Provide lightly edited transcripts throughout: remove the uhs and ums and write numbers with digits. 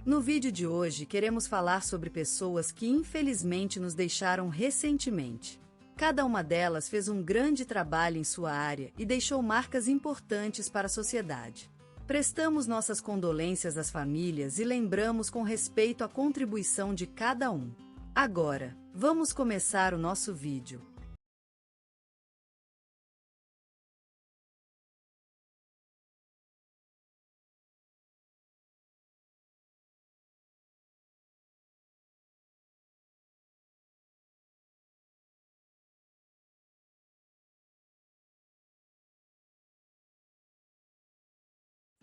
No vídeo de hoje queremos falar sobre pessoas que infelizmente nos deixaram recentemente. Cada uma delas fez um grande trabalho em sua área e deixou marcas importantes para a sociedade. Prestamos nossas condolências às famílias e lembramos com respeito a contribuição de cada um. Agora, vamos começar o nosso vídeo.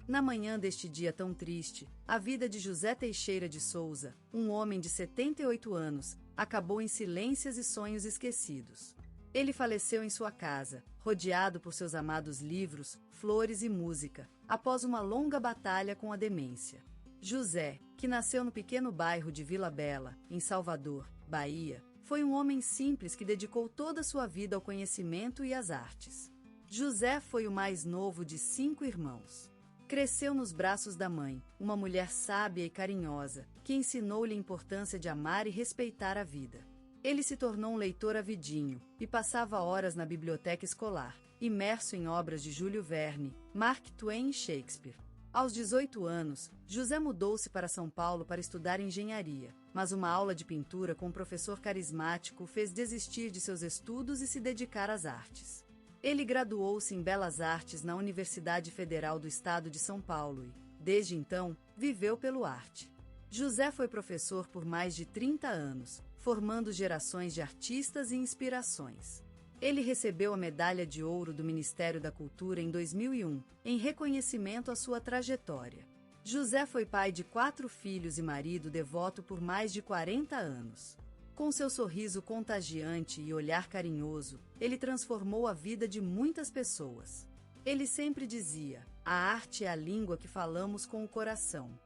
Na manhã deste dia tão triste, a vida de José Teixeira de Souza, um homem de 78 anos, acabou em silêncios e sonhos esquecidos. Ele faleceu em sua casa, rodeado por seus amados livros, flores e música, após uma longa batalha com a demência. José, que nasceu no pequeno bairro de Vila Bela, em Salvador, Bahia, foi um homem simples que dedicou toda a sua vida ao conhecimento e às artes. José foi o mais novo de 5 irmãos. Cresceu nos braços da mãe, uma mulher sábia e carinhosa, que ensinou-lhe a importância de amar e respeitar a vida. Ele se tornou um leitor avidinho e passava horas na biblioteca escolar, imerso em obras de Júlio Verne, Mark Twain e Shakespeare. Aos 18 anos, José mudou-se para São Paulo para estudar engenharia, mas uma aula de pintura com um professor carismático o fez desistir de seus estudos e se dedicar às artes. Ele graduou-se em Belas Artes na Universidade Federal do Estado de São Paulo e, desde então, viveu pelo arte. José foi professor por mais de 30 anos, formando gerações de artistas e inspirações. Ele recebeu a Medalha de Ouro do Ministério da Cultura em 2001, em reconhecimento à sua trajetória. José foi pai de 4 filhos e marido devoto por mais de 40 anos. Com seu sorriso contagiante e olhar carinhoso, ele transformou a vida de muitas pessoas. Ele sempre dizia: "A arte é a língua que falamos com o coração."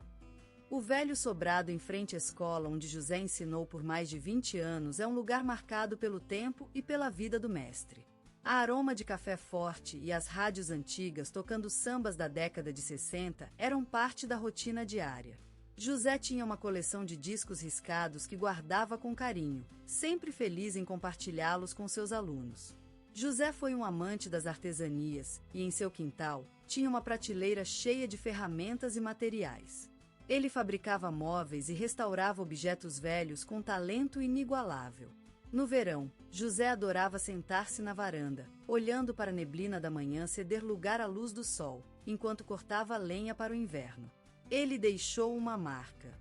O velho sobrado em frente à escola onde José ensinou por mais de 20 anos é um lugar marcado pelo tempo e pela vida do mestre. A aroma de café forte e as rádios antigas tocando sambas da década de 60 eram parte da rotina diária. José tinha uma coleção de discos riscados que guardava com carinho, sempre feliz em compartilhá-los com seus alunos. José foi um amante das artesanias e, em seu quintal, tinha uma prateleira cheia de ferramentas e materiais. Ele fabricava móveis e restaurava objetos velhos com talento inigualável. No verão, José adorava sentar-se na varanda, olhando para a neblina da manhã ceder lugar à luz do sol, enquanto cortava lenha para o inverno. Ele deixou uma marca.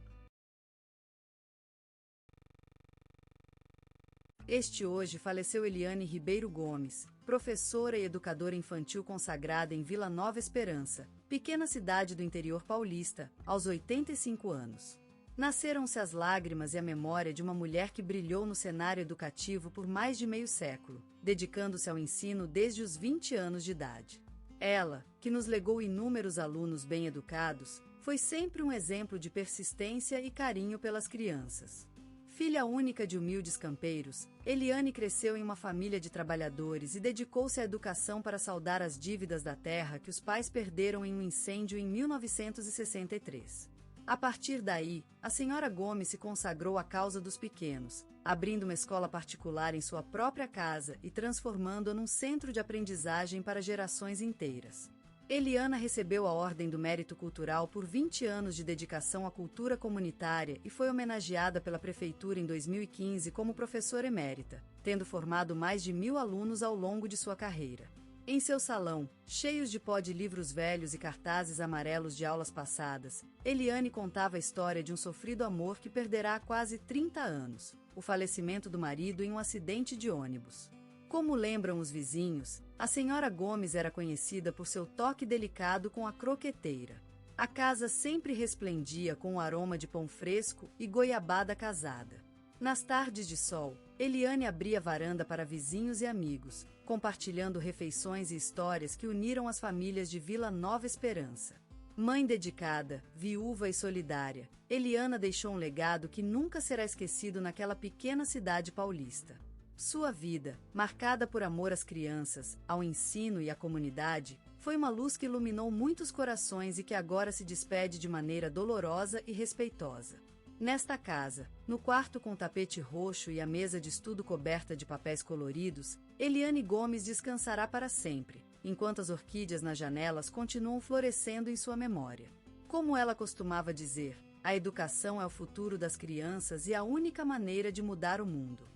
Este hoje faleceu Eliane Ribeiro Gomes, professora e educadora infantil consagrada em Vila Nova Esperança, pequena cidade do interior paulista, aos 85 anos. Nasceram-se as lágrimas e a memória de uma mulher que brilhou no cenário educativo por mais de meio século, dedicando-se ao ensino desde os 20 anos de idade. Ela, que nos legou inúmeros alunos bem educados, foi sempre um exemplo de persistência e carinho pelas crianças. Filha única de humildes campeiros, Eliane cresceu em uma família de trabalhadores e dedicou-se à educação para saldar as dívidas da terra que os pais perderam em um incêndio em 1963. A partir daí, a senhora Gomes se consagrou à causa dos pequenos, abrindo uma escola particular em sua própria casa e transformando-a num centro de aprendizagem para gerações inteiras. Eliana recebeu a Ordem do Mérito Cultural por 20 anos de dedicação à cultura comunitária e foi homenageada pela Prefeitura em 2015 como professora emérita, tendo formado mais de 1.000 alunos ao longo de sua carreira. Em seu salão, cheios de pó de livros velhos e cartazes amarelos de aulas passadas, Eliane contava a história de um sofrido amor que perderá há quase 30 anos, o falecimento do marido em um acidente de ônibus. Como lembram os vizinhos, a senhora Gomes era conhecida por seu toque delicado com a croqueteira. A casa sempre resplendia com o aroma de pão fresco e goiabada casada. Nas tardes de sol, Eliane abria a varanda para vizinhos e amigos, compartilhando refeições e histórias que uniram as famílias de Vila Nova Esperança. Mãe dedicada, viúva e solidária, Eliana deixou um legado que nunca será esquecido naquela pequena cidade paulista. Sua vida, marcada por amor às crianças, ao ensino e à comunidade, Foi uma luz que iluminou muitos corações e que agora se despede de maneira dolorosa e respeitosa. Nesta casa, no quarto com tapete roxo e a mesa de estudo coberta de papéis coloridos, Eliane Gomes descansará para sempre, enquanto as orquídeas nas janelas continuam florescendo em sua memória. Como ela costumava dizer, a educação é o futuro das crianças e a única maneira de mudar o mundo.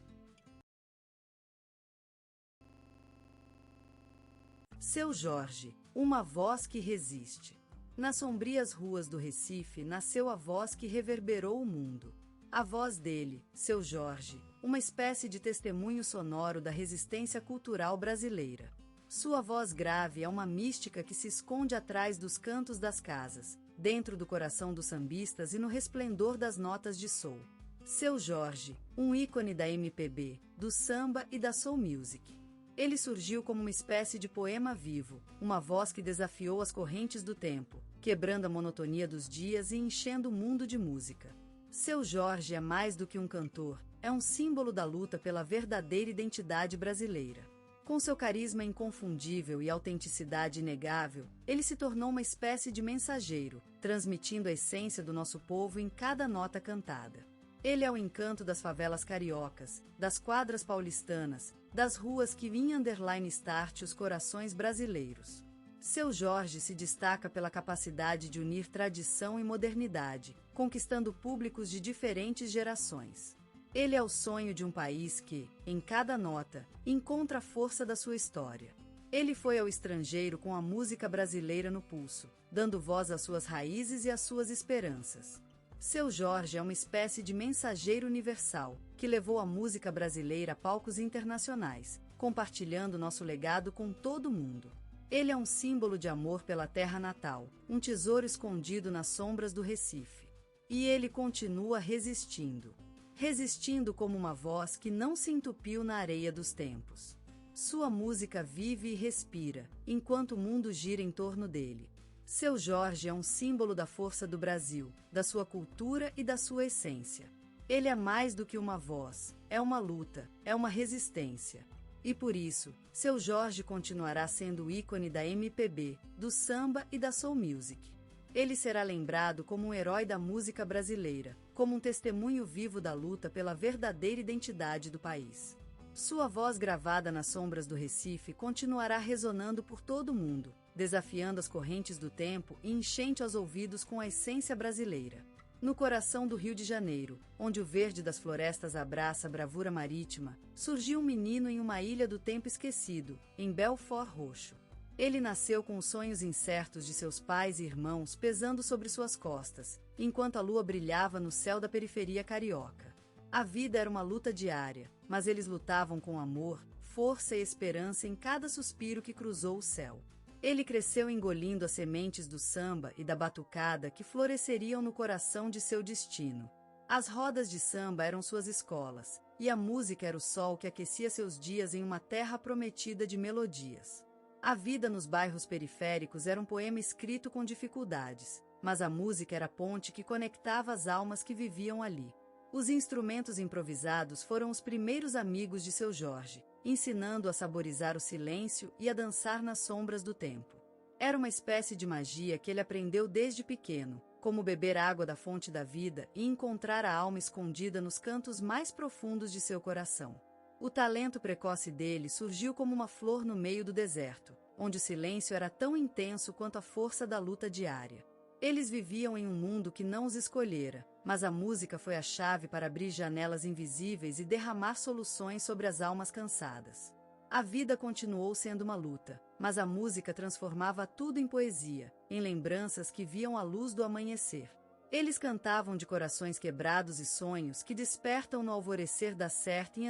Seu Jorge, uma voz que resiste. Nas sombrias ruas do Recife nasceu a voz que reverberou o mundo. A voz dele, Seu Jorge, uma espécie de testemunho sonoro da resistência cultural brasileira. Sua voz grave é uma mística que se esconde atrás dos cantos das casas, dentro do coração dos sambistas e no resplendor das notas de soul. Seu Jorge, um ícone da MPB, do samba e da soul music. Ele surgiu como uma espécie de poema vivo, uma voz que desafiou as correntes do tempo, quebrando a monotonia dos dias e enchendo o mundo de música. Seu Jorge é mais do que um cantor, é um símbolo da luta pela verdadeira identidade brasileira. Com seu carisma inconfundível e autenticidade inegável, ele se tornou uma espécie de mensageiro, transmitindo a essência do nosso povo em cada nota cantada. Ele é o encanto das favelas cariocas, das quadras paulistanas, das ruas que _start os corações brasileiros. Seu Jorge se destaca pela capacidade de unir tradição e modernidade, conquistando públicos de diferentes gerações. Ele é o sonho de um país que, em cada nota, encontra a força da sua história. Ele foi ao estrangeiro com a música brasileira no pulso, dando voz às suas raízes e às suas esperanças. Seu Jorge é uma espécie de mensageiro universal, que levou a música brasileira a palcos internacionais, compartilhando nosso legado com todo mundo. Ele é um símbolo de amor pela terra natal, um tesouro escondido nas sombras do Recife. E ele continua resistindo. Resistindo como uma voz que não se entupiu na areia dos tempos. Sua música vive e respira, enquanto o mundo gira em torno dele. Seu Jorge é um símbolo da força do Brasil, da sua cultura e da sua essência. Ele é mais do que uma voz, é uma luta, é uma resistência. E por isso, Seu Jorge continuará sendo o ícone da MPB, do samba e da soul music. Ele será lembrado como um herói da música brasileira, como um testemunho vivo da luta pela verdadeira identidade do país. Sua voz gravada nas sombras do Recife continuará ressonando por todo o mundo, desafiando as correntes do tempo e enchendo aos ouvidos com a essência brasileira. No coração do Rio de Janeiro, onde o verde das florestas abraça a bravura marítima, surgiu um menino em uma ilha do tempo esquecido, em Belfort Roxo. Ele nasceu com os sonhos incertos de seus pais e irmãos pesando sobre suas costas, enquanto a lua brilhava no céu da periferia carioca. A vida era uma luta diária, mas eles lutavam com amor, força e esperança em cada suspiro que cruzou o céu. Ele cresceu engolindo as sementes do samba e da batucada que floresceriam no coração de seu destino. As rodas de samba eram suas escolas, e a música era o sol que aquecia seus dias em uma terra prometida de melodias. A vida nos bairros periféricos era um poema escrito com dificuldades, mas a música era a ponte que conectava as almas que viviam ali. Os instrumentos improvisados foram os primeiros amigos de Seu Jorge, ensinando a saborizar o silêncio e a dançar nas sombras do tempo. Era uma espécie de magia que ele aprendeu desde pequeno, como beber água da fonte da vida e encontrar a alma escondida nos cantos mais profundos de seu coração. O talento precoce dele surgiu como uma flor no meio do deserto, onde o silêncio era tão intenso quanto a força da luta diária. Eles viviam em um mundo que não os escolhera, mas a música foi a chave para abrir janelas invisíveis e derramar soluções sobre as almas cansadas. A vida continuou sendo uma luta, mas a música transformava tudo em poesia, em lembranças que viam a luz do amanhecer. Eles cantavam de corações quebrados e sonhos que despertam no alvorecer da certa em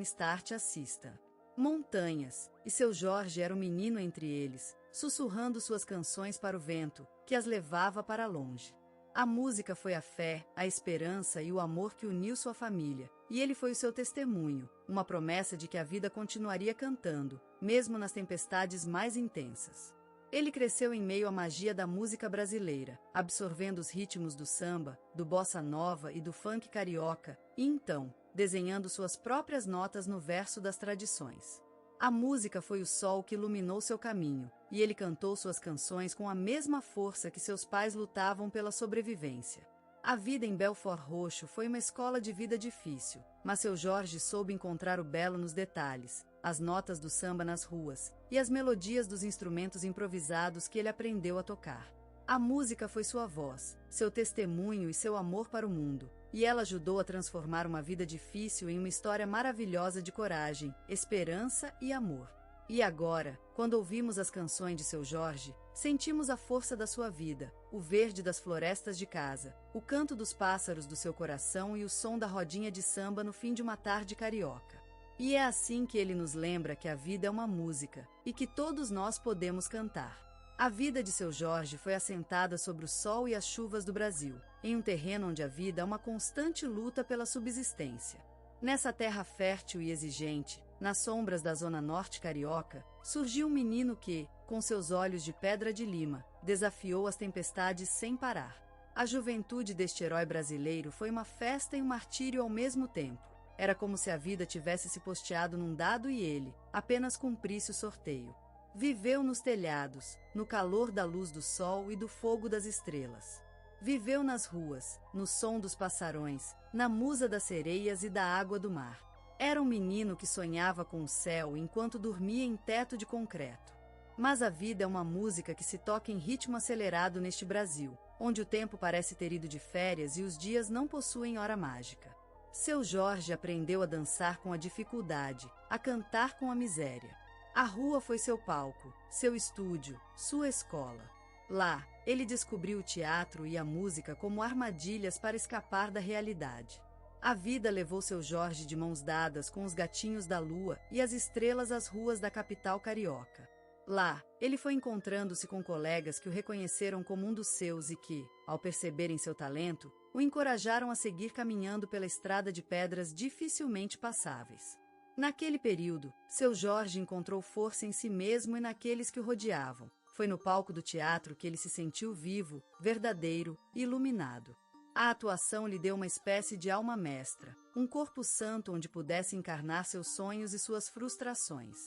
_start assista. Montanhas, e Seu Jorge era um menino entre eles, sussurrando suas canções para o vento, que as levava para longe. A música foi a fé, a esperança e o amor que uniu sua família, e ele foi o seu testemunho, uma promessa de que a vida continuaria cantando, mesmo nas tempestades mais intensas. Ele cresceu em meio à magia da música brasileira, absorvendo os ritmos do samba, do bossa nova e do funk carioca, e então, desenhando suas próprias notas no verso das tradições. A música foi o sol que iluminou seu caminho, e ele cantou suas canções com a mesma força que seus pais lutavam pela sobrevivência. A vida em Belford Roxo foi uma escola de vida difícil, mas seu Jorge soube encontrar o belo nos detalhes, as notas do samba nas ruas, e as melodias dos instrumentos improvisados que ele aprendeu a tocar. A música foi sua voz, seu testemunho e seu amor para o mundo, e ela ajudou a transformar uma vida difícil em uma história maravilhosa de coragem, esperança e amor. E agora, quando ouvimos as canções de seu Jorge, sentimos a força da sua vida, o verde das florestas de casa, o canto dos pássaros do seu coração e o som da rodinha de samba no fim de uma tarde carioca. E é assim que ele nos lembra que a vida é uma música, e que todos nós podemos cantar. A vida de seu Jorge foi assentada sobre o sol e as chuvas do Brasil, em um terreno onde a vida é uma constante luta pela subsistência. Nessa terra fértil e exigente, nas sombras da zona norte carioca, surgiu um menino que, com seus olhos de pedra de lima, desafiou as tempestades sem parar. A juventude deste herói brasileiro foi uma festa e um martírio ao mesmo tempo. Era como se a vida tivesse se posteado num dado e ele apenas cumprisse o sorteio. Viveu nos telhados, no calor da luz do sol e do fogo das estrelas. Viveu nas ruas, no som dos passarões, na musa das sereias e da água do mar. Era um menino que sonhava com o céu enquanto dormia em teto de concreto. Mas a vida é uma música que se toca em ritmo acelerado neste Brasil, onde o tempo parece ter ido de férias e os dias não possuem hora mágica. Seu Jorge aprendeu a dançar com a dificuldade, a cantar com a miséria. A rua foi seu palco, seu estúdio, sua escola. Lá, ele descobriu o teatro e a música como armadilhas para escapar da realidade. A vida levou seu Jorge de mãos dadas com os gatinhos da lua e as estrelas às ruas da capital carioca. Lá, ele foi encontrando-se com colegas que o reconheceram como um dos seus e que, ao perceberem seu talento, o encorajaram a seguir caminhando pela estrada de pedras dificilmente passáveis. Naquele período, seu Jorge encontrou força em si mesmo e naqueles que o rodeavam. Foi no palco do teatro que ele se sentiu vivo, verdadeiro e iluminado. A atuação lhe deu uma espécie de alma mestra, um corpo santo onde pudesse encarnar seus sonhos e suas frustrações.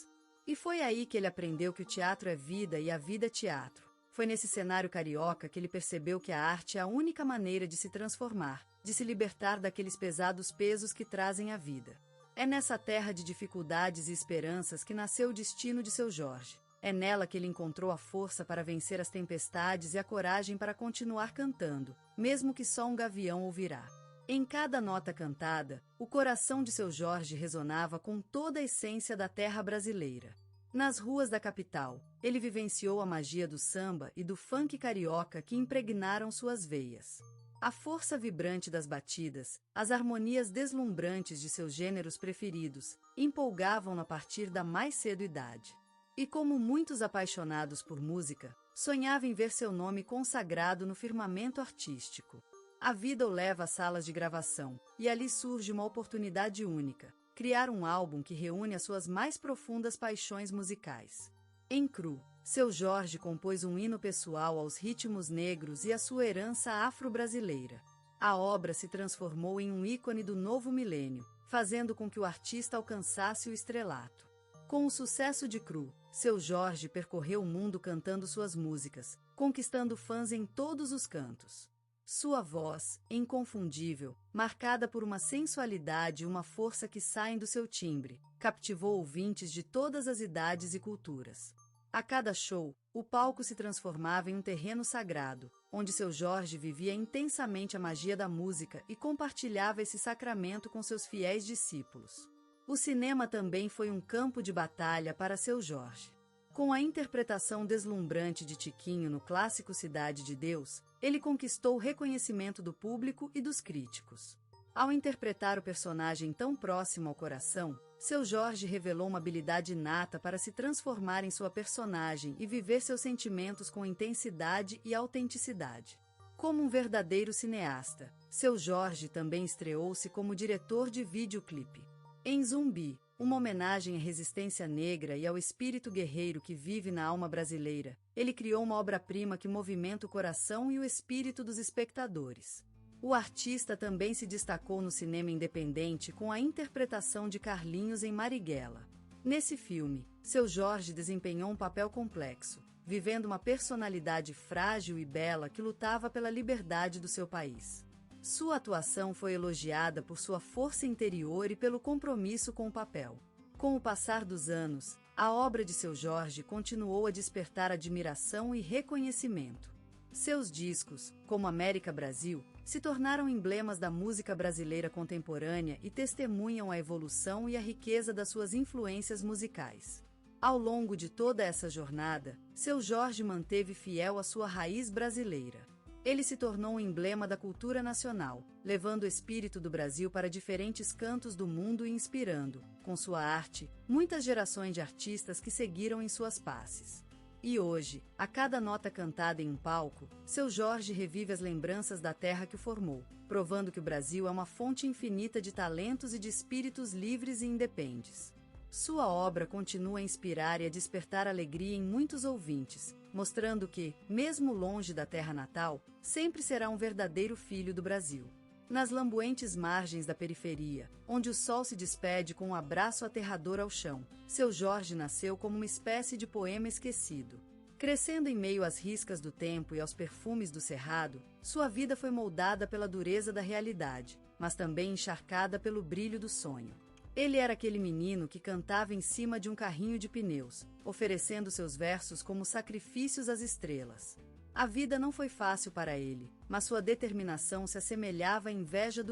E foi aí que ele aprendeu que o teatro é vida e a vida é teatro. Foi nesse cenário carioca que ele percebeu que a arte é a única maneira de se transformar, de se libertar daqueles pesados pesos que trazem a vida. É nessa terra de dificuldades e esperanças que nasceu o destino de seu Jorge. É nela que ele encontrou a força para vencer as tempestades e a coragem para continuar cantando, mesmo que só um gavião ouvirá. Em cada nota cantada, o coração de seu Jorge ressonava com toda a essência da terra brasileira. Nas ruas da capital, ele vivenciou a magia do samba e do funk carioca que impregnaram suas veias. A força vibrante das batidas, as harmonias deslumbrantes de seus gêneros preferidos, empolgavam-no a partir da mais cedo idade. E como muitos apaixonados por música, sonhava em ver seu nome consagrado no firmamento artístico. A vida o leva às salas de gravação, e ali surge uma oportunidade única: criar um álbum que reúne as suas mais profundas paixões musicais. Em Cru, seu Jorge compôs um hino pessoal aos ritmos negros e à sua herança afro-brasileira. A obra se transformou em um ícone do novo milênio, fazendo com que o artista alcançasse o estrelato. Com o sucesso de Cru, seu Jorge percorreu o mundo cantando suas músicas, conquistando fãs em todos os cantos. Sua voz, inconfundível, marcada por uma sensualidade e uma força que saem do seu timbre, captivou ouvintes de todas as idades e culturas. A cada show, o palco se transformava em um terreno sagrado, onde seu Jorge vivia intensamente a magia da música e compartilhava esse sacramento com seus fiéis discípulos. O cinema também foi um campo de batalha para seu Jorge. Com a interpretação deslumbrante de Tiquinho no clássico Cidade de Deus, ele conquistou o reconhecimento do público e dos críticos. Ao interpretar o personagem tão próximo ao coração, seu Jorge revelou uma habilidade inata para se transformar em sua personagem e viver seus sentimentos com intensidade e autenticidade. Como um verdadeiro cineasta, seu Jorge também estreou-se como diretor de videoclipe. Em Zumbi, uma homenagem à resistência negra e ao espírito guerreiro que vive na alma brasileira, ele criou uma obra-prima que movimenta o coração e o espírito dos espectadores. O artista também se destacou no cinema independente com a interpretação de Carlinhos em Marighella. Nesse filme, seu Jorge desempenhou um papel complexo, vivendo uma personalidade frágil e bela que lutava pela liberdade do seu país. Sua atuação foi elogiada por sua força interior e pelo compromisso com o papel. Com o passar dos anos, a obra de Seu Jorge continuou a despertar admiração e reconhecimento. Seus discos, como América Brasil, se tornaram emblemas da música brasileira contemporânea e testemunham a evolução e a riqueza das suas influências musicais. Ao longo de toda essa jornada, Seu Jorge manteve fiel à sua raiz brasileira. Ele se tornou um emblema da cultura nacional, levando o espírito do Brasil para diferentes cantos do mundo e inspirando, com sua arte, muitas gerações de artistas que seguiram em suas passes. E hoje, a cada nota cantada em um palco, Seu Jorge revive as lembranças da terra que o formou, provando que o Brasil é uma fonte infinita de talentos e de espíritos livres e independentes. Sua obra continua a inspirar e a despertar alegria em muitos ouvintes, mostrando que, mesmo longe da terra natal, sempre será um verdadeiro filho do Brasil. Nas lambuentes margens da periferia, onde o sol se despede com um abraço aterrador ao chão, Seu Jorge nasceu como uma espécie de poema esquecido. Crescendo em meio às riscas do tempo e aos perfumes do cerrado, sua vida foi moldada pela dureza da realidade, mas também encharcada pelo brilho do sonho. Ele era aquele menino que cantava em cima de um carrinho de pneus, oferecendo seus versos como sacrifícios às estrelas. A vida não foi fácil para ele, mas sua determinação se assemelhava à inveja do